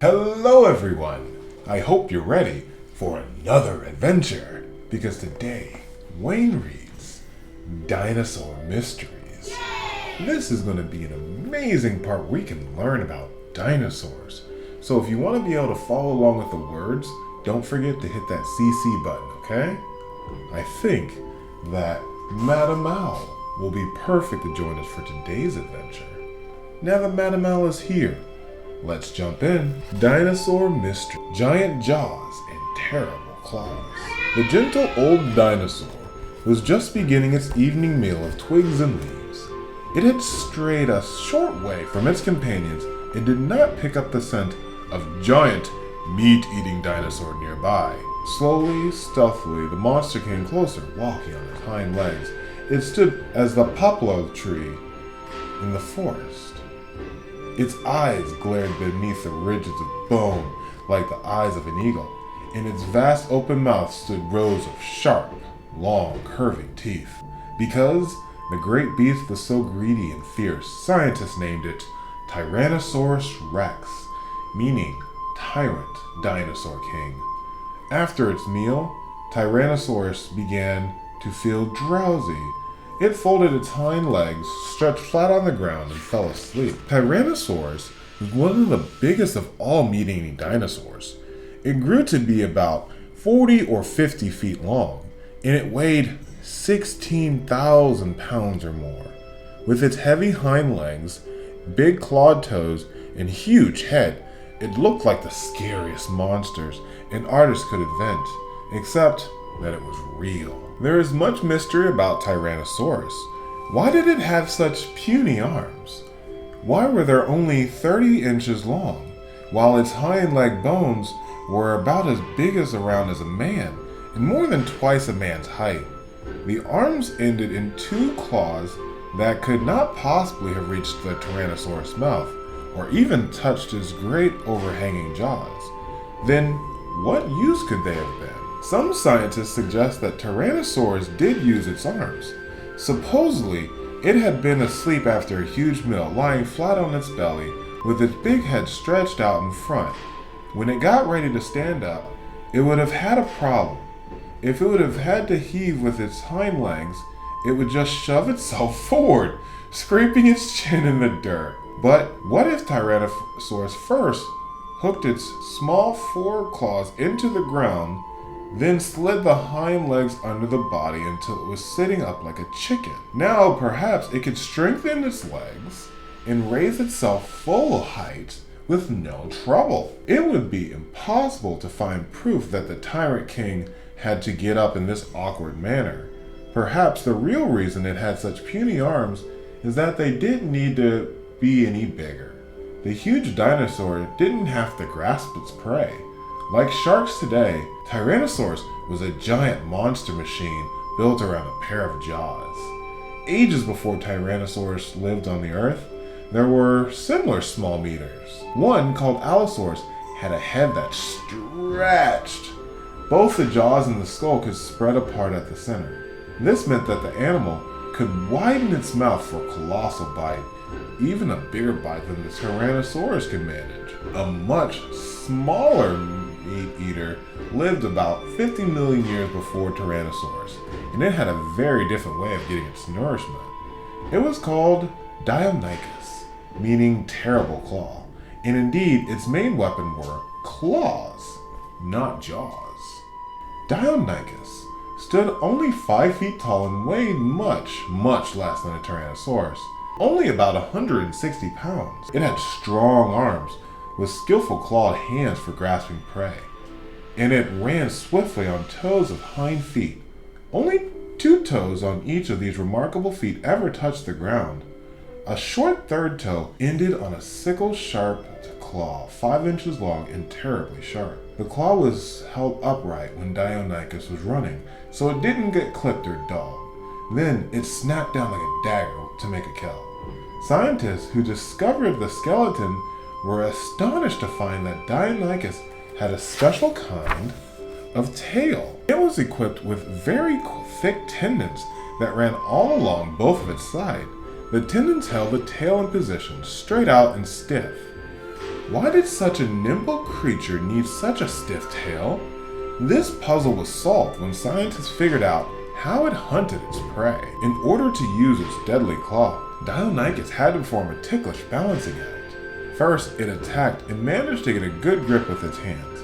Hello everyone! I hope you're ready for another adventure, because today Wayne reads Dinosaur Mysteries. This is going to be an amazing part where we can learn about dinosaurs. So if you want to be able to follow along with the words, don't forget to hit that CC button, okay? I think that Madame Owl will be perfect to join us for today's adventure. Now that Madame Owl is here, let's jump in. Dinosaur Mystery. Giant jaws and terrible claws. The gentle old dinosaur was just beginning its evening meal of twigs and leaves. It had strayed a short way from its companions and did not pick up the scent of giant, meat-eating dinosaur nearby. Slowly, stealthily, the monster came closer, walking on its hind legs. It stood as the poplar tree in the forest. Its eyes glared beneath the ridges of bone like the eyes of an eagle. In its vast open mouth stood rows of sharp, long, curving teeth. Because the great beast was so greedy and fierce, scientists named it Tyrannosaurus Rex, meaning Tyrant Dinosaur King. After its meal, Tyrannosaurus began to feel drowsy. It folded its hind legs, stretched flat on the ground, and fell asleep. Tyrannosaurus was one of the biggest of all meat-eating dinosaurs. It grew to be about 40 or 50 feet long, and it weighed 16,000 pounds or more. With its heavy hind legs, big clawed toes, and huge head, it looked like the scariest monsters an artist could invent, except that it was real. There is much mystery about Tyrannosaurus. Why did it have such puny arms? Why were they only 30 inches long, while its hind leg bones were about as big as around as a man, and more than twice a man's height? The arms ended in two claws that could not possibly have reached the Tyrannosaurus' mouth, or even touched his great overhanging jaws. Then, what use could they have been? Some scientists suggest that Tyrannosaurus did use its arms. Supposedly, it had been asleep after a huge meal, lying flat on its belly, with its big head stretched out in front. When it got ready to stand up, it would have had a problem. If it would have had to heave with its hind legs, it would just shove itself forward, scraping its chin in the dirt. But what if Tyrannosaurus first hooked its small foreclaws into the ground, then slid the hind legs under the body until it was sitting up like a chicken? Now perhaps it could strengthen its legs and raise itself full height with no trouble. It would be impossible to find proof that the Tyrant King had to get up in this awkward manner. Perhaps the real reason it had such puny arms is that they didn't need to be any bigger. The huge dinosaur didn't have to grasp its prey. Like sharks today, Tyrannosaurus was a giant monster machine built around a pair of jaws. Ages before Tyrannosaurus lived on the Earth, there were similar small meat eaters. One, called Allosaurus, had a head that stretched. Both the jaws and the skull could spread apart at the center. This meant that the animal could widen its mouth for a colossal bite, even a bigger bite than the Tyrannosaurus could manage. A much smaller meat eater lived about 50 million years before Tyrannosaurus, and it had a very different way of getting its nourishment. It was called Deinonychus, meaning terrible claw, and indeed its main weapon were claws, not jaws. Deinonychus stood only 5 feet tall and weighed much, much less than a Tyrannosaurus, only about 160 pounds. It had strong arms with skillful clawed hands for grasping prey, and it ran swiftly on toes of hind feet. Only 2 toes on each of these remarkable feet ever touched the ground. A short third toe ended on a sickle-sharp claw, 5 inches long and terribly sharp. The claw was held upright when Deinonychus was running, so it didn't get clipped or dulled. Then it snapped down like a dagger to make a kill. Scientists who discovered the skeleton were astonished to find that Deinonychus had a special kind of tail. It was equipped with very thick tendons that ran all along both of its sides. The tendons held the tail in position, straight out and stiff. Why did such a nimble creature need such a stiff tail? This puzzle was solved when scientists figured out how it hunted its prey. In order to use its deadly claw, Deinonychus had to perform a ticklish balancing act. First, it attacked and managed to get a good grip with its hands.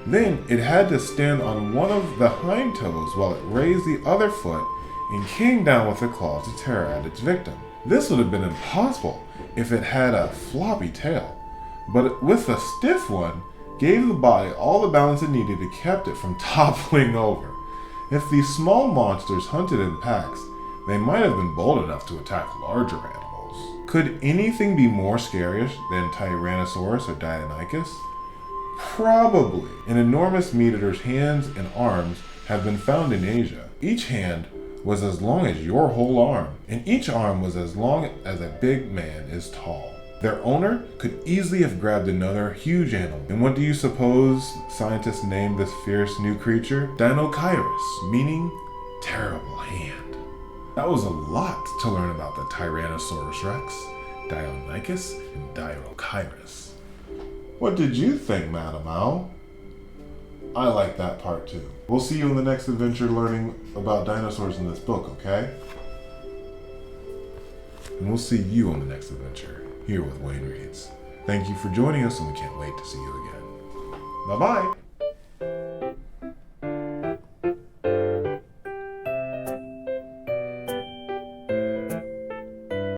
Then, it had to stand on one of the hind toes while it raised the other foot and came down with the claw to tear at its victim. This would have been impossible if it had a floppy tail, but with a stiff one, gave the body all the balance it needed to keep it from toppling over. If these small monsters hunted in packs, they might have been bold enough to attack larger animals. Could anything be more scarish than Tyrannosaurus or Deinonychus? Probably. An enormous meat eater's hands and arms have been found in Asia. Each hand was as long as your whole arm, and each arm was as long as a big man is tall. Their owner could easily have grabbed another huge animal. And what do you suppose scientists named this fierce new creature? Dinochirus, meaning terrible hand. That was a lot to learn about the Tyrannosaurus Rex, Deinonychus, and Dinochirus. What did you think, Madam Owl? I like that part too. We'll see you in the next adventure learning about dinosaurs in this book, okay? And we'll see you on the next adventure here with Wayne Reads. Thank you for joining us, and we can't wait to see you again. Bye-bye!